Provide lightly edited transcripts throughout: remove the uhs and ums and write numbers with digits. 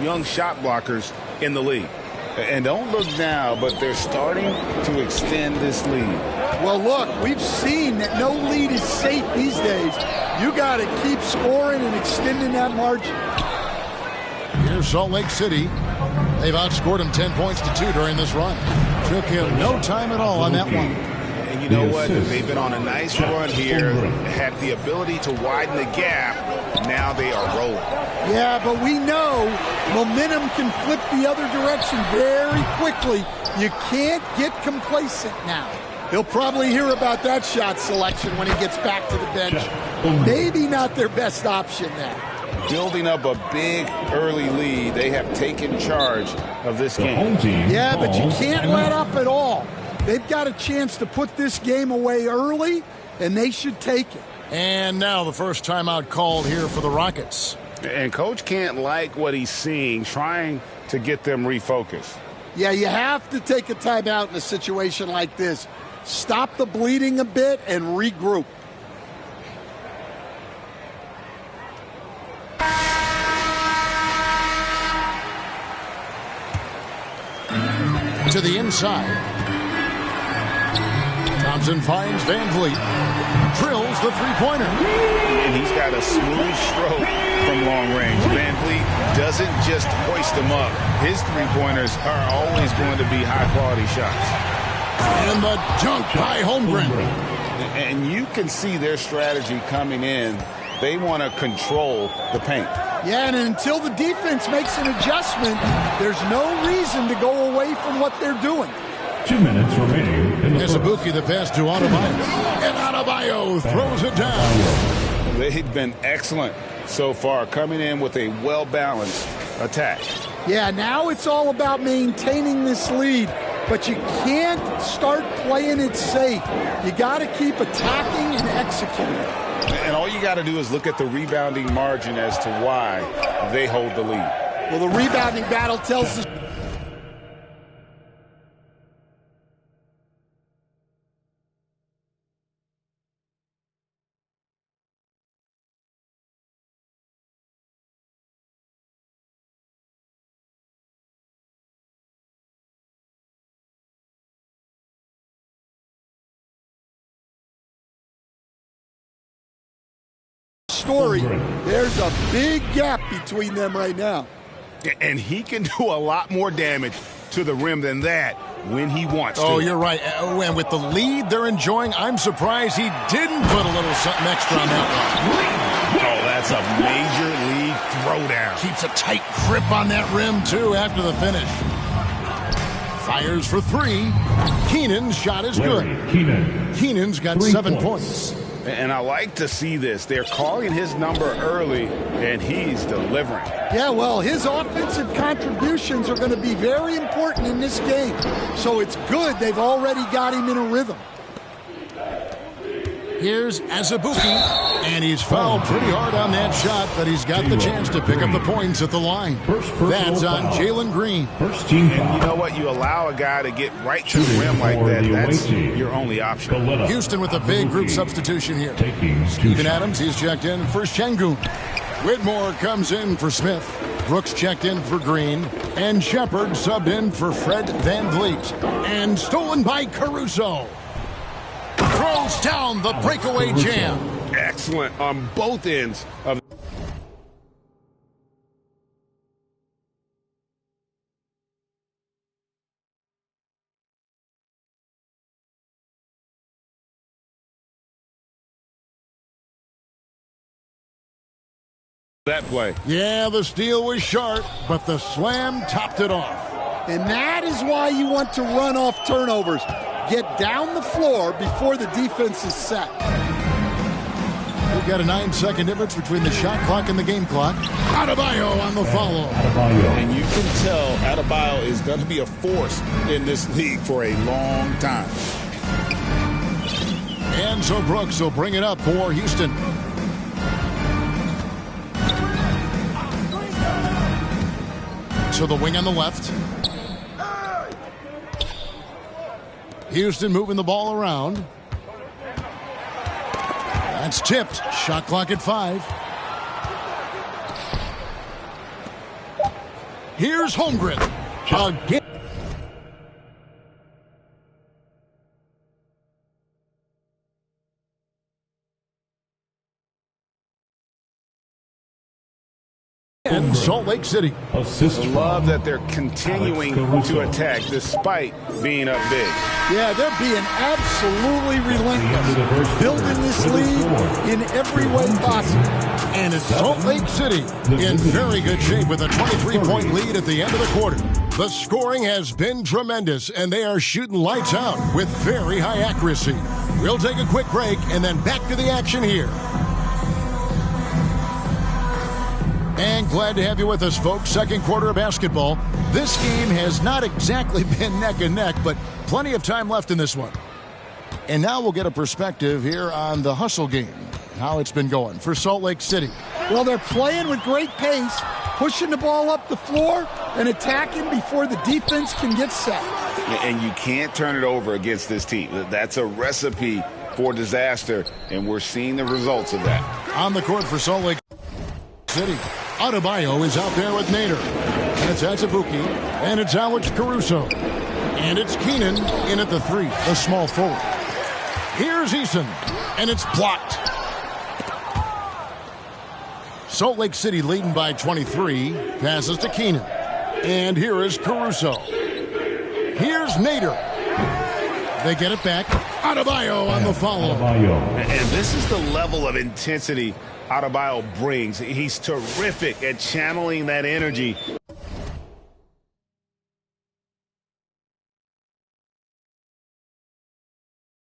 young shot blockers in the league. And don't look now, but they're starting to extend this lead. Well, look, we've seen that no lead is safe these days. You got to keep scoring and extending that margin. Here's Salt Lake City. They've outscored him 10 points to 2 during this run. Took him no time at all on that one. And you know what? They've been on a nice run here, had the ability to widen the gap. Now they are rolling. Yeah, but we know momentum can flip the other direction very quickly. You can't get complacent now. He'll probably hear about that shot selection when he gets back to the bench. Maybe not their best option now. Building up a big early lead, they have taken charge of this game. Yeah, but you can't let up at all. They've got a chance to put this game away early, and they should take it. And now the first timeout called here for the Rockets. And Coach can't like what he's seeing, trying to get them refocused. Yeah, you have to take a timeout in a situation like this. Stop the bleeding a bit and regroup. To the inside. Thompson finds Van Vliet. Drills the three-pointer. And he's got a smooth stroke from long range. Van Vliet doesn't just hoist them up. His three-pointers are always going to be high-quality shots. And the dunk by Holmgren. And you can see their strategy coming in. They want to control the paint. Yeah, and until the defense makes an adjustment, there's no reason to go away from what they're doing. 2 minutes remaining. There's Ibuki, the pass to Adebayo. And Adebayo throws it down. They've been excellent so far, coming in with a well-balanced attack. Yeah, now it's all about maintaining this lead, but you can't start playing it safe. You got to keep attacking and executing. And all you got to do is look at the rebounding margin as to why they hold the lead. Well, the rebounding battle tells us. Story. There's a big gap between them right now. And he can do a lot more damage to the rim than that when he wants to. Oh, you're right. And with the lead they're enjoying, I'm surprised he didn't put a little something extra on that one. Oh, that's a major league throwdown. Keeps a tight grip on that rim, too, after the finish. Fires for three. Keenan's shot is good. Keenan's got 7 points. And I like to see this. They're calling his number early, and he's delivering. Yeah, well, his offensive contributions are going to be very important in this game. So it's good they've already got him in a rhythm. Here's Azubuike, and he's fouled pretty hard on that shot, but he's got the chance to pick up the points at the line. That's on Jalen Green. And you know what? You allow a guy to get right to the rim like that. That's your only option. Houston with a big group substitution here. Steven Adams, he's checked in for Şengün. Whitmore comes in for Smith. Brooks checked in for Green. And Shepard subbed in for Fred Van Vliet. And stolen by Caruso. Throws down the breakaway jam. Excellent on both ends of that play. Yeah, the steal was sharp, but the slam topped it off. And that is why you want to run off turnovers. Get down the floor before the defense is set. We've got a 9-second difference between the shot clock and the game clock. Adebayo on the follow. And you can tell Adebayo is going to be a force in this league for a long time. And so Brooks will bring it up for Houston. To the wing on the left. Houston moving the ball around. That's tipped. Shot clock at 5. Here's Holmgren. Again. And Salt Lake City. Assist. Love that they're continuing to attack despite being up big. Yeah, they're being absolutely relentless, building this lead in every way possible. And it's Salt Lake City in very good shape with a 23-point lead at the end of the quarter. The scoring has been tremendous, and they are shooting lights out with very high accuracy. We'll take a quick break and then back to the action here. And glad to have you with us, folks. Second quarter of basketball. This game has not exactly been neck and neck, but plenty of time left in this one. And now we'll get a perspective here on the hustle game, how it's been going for Salt Lake City. Well, they're playing with great pace, pushing the ball up the floor and attacking before the defense can get set. And you can't turn it over against this team. That's a recipe for disaster, and we're seeing the results of that. On the court for Salt Lake City, Adebayo is out there with Nader. And it's Azubuike, and it's Alex Caruso. And it's Keenan in at the three, the small forward. Here's Eason, and it's blocked. Salt Lake City leading by 23, passes to Keenan. And here is Caruso. Here's Nader. They get it back. Adebayo on the follow. And this is the level of intensity Adebayo brings. He's terrific at channeling that energy.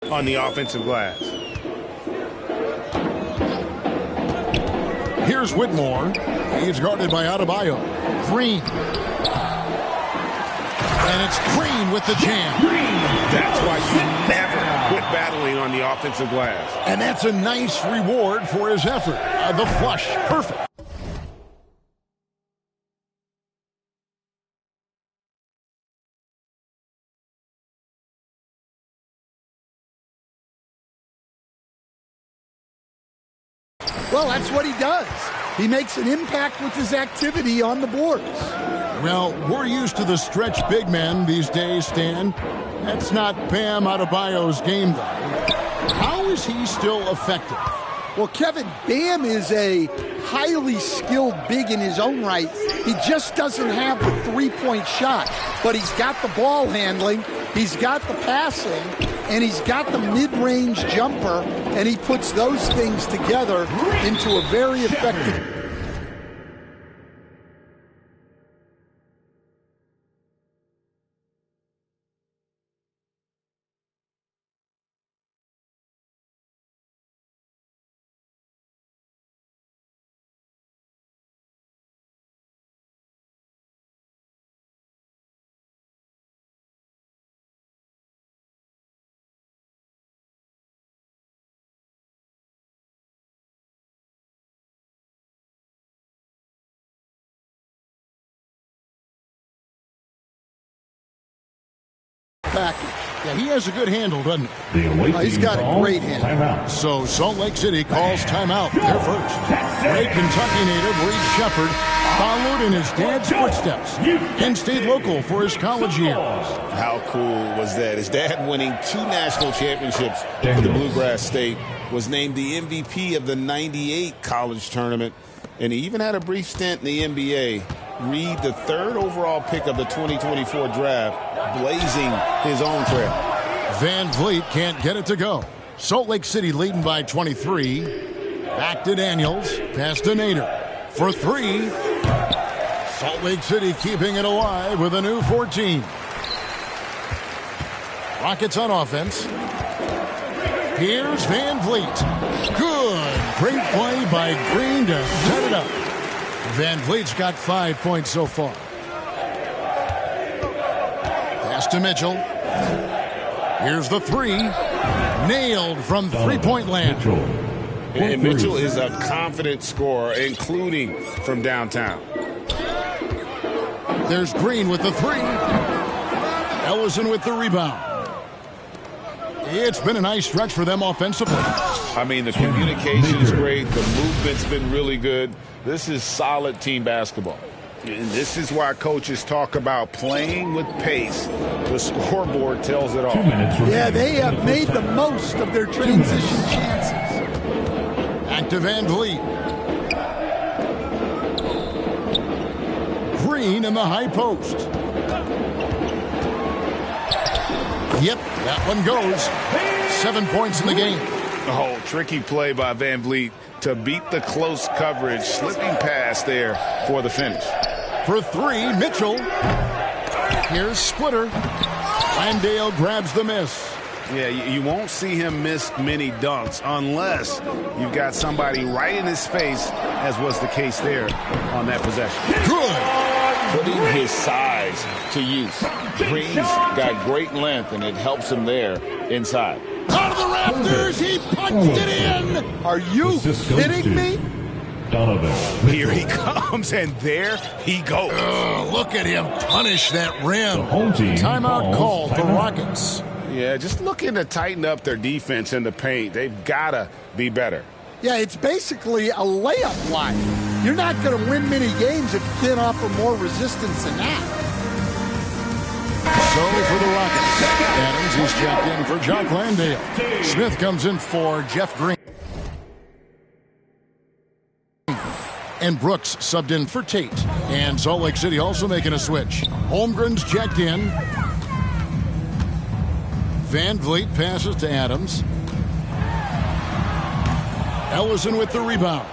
On the offensive glass. Here's Whitmore. He's guarded by Adebayo. Green. And it's Green with the jam. That's why you never quit battling on the offensive glass. And that's a nice reward for his effort. The flush. Perfect. Well, that's what he does. He makes an impact with his activity on the boards. Well, we're used to the stretch big men these days, Stan. That's not Bam Adebayo's game, though. How is he still effective? Well, Kevin, Bam is a highly skilled big in his own right. He just doesn't have the three-point shot. But he's got the ball handling, he's got the passing, and he's got the mid-range jumper, and he puts those things together into a very effective... package. Yeah, he has a good handle, doesn't he? He's got a great handle. Timeout. So Salt Lake City calls timeout. They're first. Great Kentucky native Reed Shepherd followed in his dad's footsteps and stayed local for his college years. How cool was that? His dad winning 2 national championships for the Bluegrass State, was named the MVP of the '98 college tournament, and he even had a brief stint in the NBA. Reed, the 3rd overall pick of the 2024 draft, blazing his own trail. Van Vliet can't get it to go. Salt Lake City leading by 23. Back to Daniels. Pass to Nader. For 3. Salt Lake City keeping it alive with a new 14. Rockets on offense. Here's Van Vliet. Good. Great play by Green to set it up. Van Vliet's got 5 points so far. Pass to Mitchell. Here's the 3. Nailed from three-point land. And Mitchell is a confident scorer, including from downtown. There's Green with the 3. Ellison with the rebound. It's been a nice stretch for them offensively. I mean, the communication is great. The movement's been really good. This is solid team basketball. And this is why coaches talk about playing with pace. The scoreboard tells it all. 2 minutes remaining. Yeah, they have made the most of their transition chances. Back to Van Vliet. Green in the high post. Yep, that one goes. 7 points in the game. Oh, tricky play by Van Vliet to beat the close coverage. Slipping past there for the finish. For three, Mitchell. Here's Splitter. Landale grabs the miss. Yeah, you won't see him miss many dunks unless you've got somebody right in his face, as was the case there on that possession. Good. Putting his size to use. Green's got great length, and it helps him there inside. Out of the rafters, he punched it in. Are you kidding me? Donovan. Here he comes, and there he goes. Look at him punish that rim. The home team Timeout called the timeout. Rockets. Yeah, just looking to tighten up their defense in the paint. They've got to be better. Yeah, it's basically a layup line. You're not going to win many games if you can't offer more resistance than that. So for the Rockets, Adams, he's checked in for Jock Landale. Smith comes in for Jeff Green. And Brooks subbed in for Tate. And Salt Lake City also making a switch. Holmgren's checked in. Van Vliet passes to Adams. Ellison with the rebound.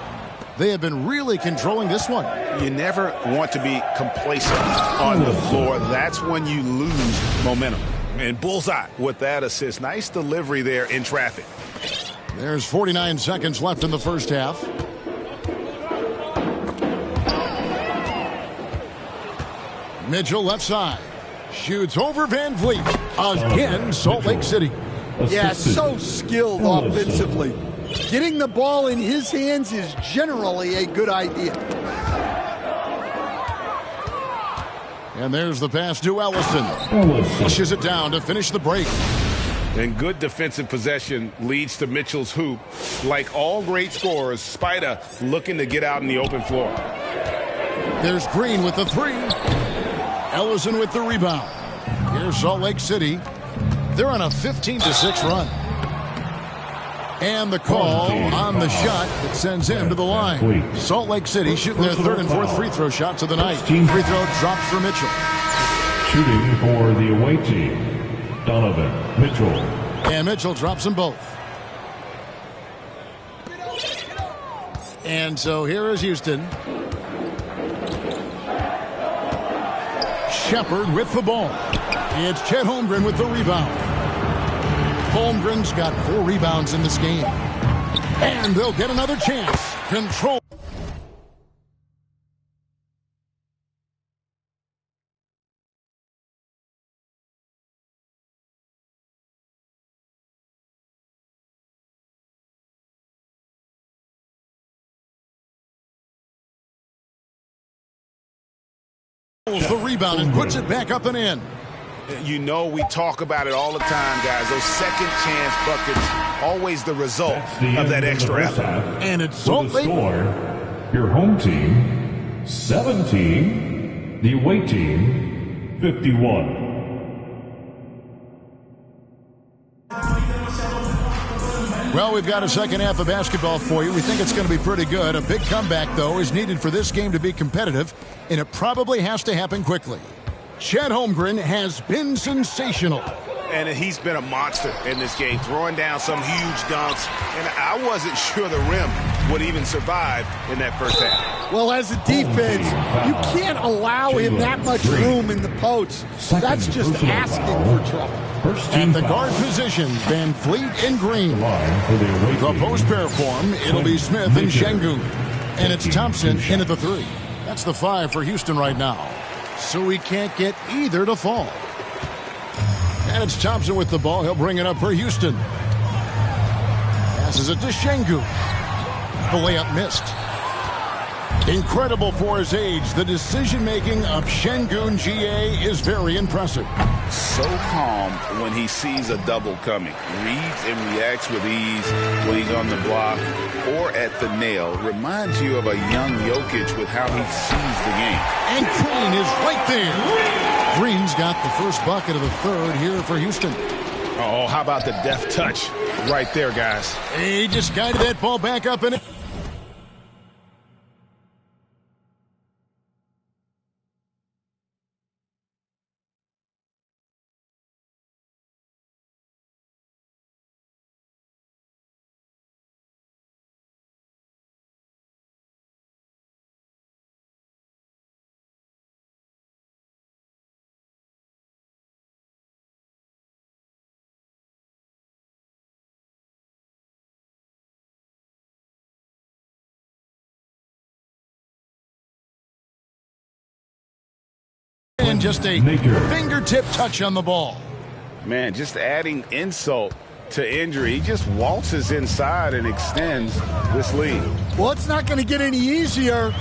They have been really controlling this one. You never want to be complacent on the floor. That's when you lose momentum. And bullseye with that assist. Nice delivery there in traffic. There's 49 seconds left in the first half. Mitchell left side. Shoots over Van Vliet. Again, Salt Lake City. Yeah, so skilled offensively. Getting the ball in his hands is generally a good idea. And there's the pass to Ellison. Pushes it down to finish the break. And good defensive possession leads to Mitchell's hoop. Like all great scorers, Spida looking to get out in the open floor. There's Green with the three. Ellison with the rebound. Here's Salt Lake City. They're on a 15-6 run. And the call on the shot that sends him to the line. Salt Lake City shooting their third and fourth free throw shots of the night. Free throw drops for Mitchell. Shooting for the away team, Donovan Mitchell. And Mitchell drops them both. And so here is Houston. Shepard with the ball. It's Chet Holmgren with the rebound. Holmgren's got 4 rebounds in this game. And they'll get another chance. Control. The rebound and puts it back up and in. You know we talk about it all the time, guys. Those second chance buckets, always the result of that extra effort. And it's So Salt the Lake. score, your home team, 17. The away team, 51. Well, we've got a second half of basketball for you. We think it's going to be pretty good. A big comeback, though, is needed for this game to be competitive, and it probably has to happen quickly. Chet Holmgren has been sensational. And he's been a monster in this game, throwing down some huge dunks. And I wasn't sure the rim would even survive in that first half. Well, as a defense, you can't allow him that much room in the post. That's just asking for trouble. At the guard position, Van Vliet and Green. The post pair form, it'll be Smith and Şengün. And it's Thompson in at the 3. That's the 5 for Houston right now. So we can't get either to fall. And it's Thompson with the ball. He'll bring it up for Houston. Passes it to Şengün. The layup missed. Incredible for his age. The decision-making of Şengün GA is very impressive. looks so calm when he sees a double coming. Reads and reacts with ease when he's on the block or at the nail. Reminds you of a young Jokic with how he sees the game. And Green is right there. Green's got the first bucket of the third here for Houston. Oh, how about the deft touch right there, guys? He just guided that ball back up in it. And just a fingertip touch on the ball. Man, just adding insult to injury. He just waltzes inside and extends this lead. Well, it's not going to get any easier.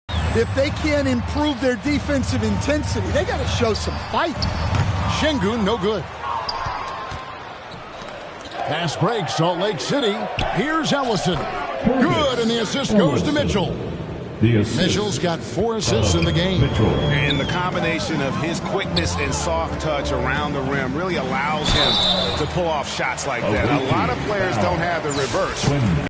If they can't improve their defensive intensity, they got to show some fight. Şengün, no good. Pass break, Salt Lake City. Here's Ellison. Good, and the assist goes to Mitchell. Mitchell's got 4 assists in the game. And the combination of his quickness and soft touch around the rim really allows him to pull off shots like that. A lot of players don't have the reverse.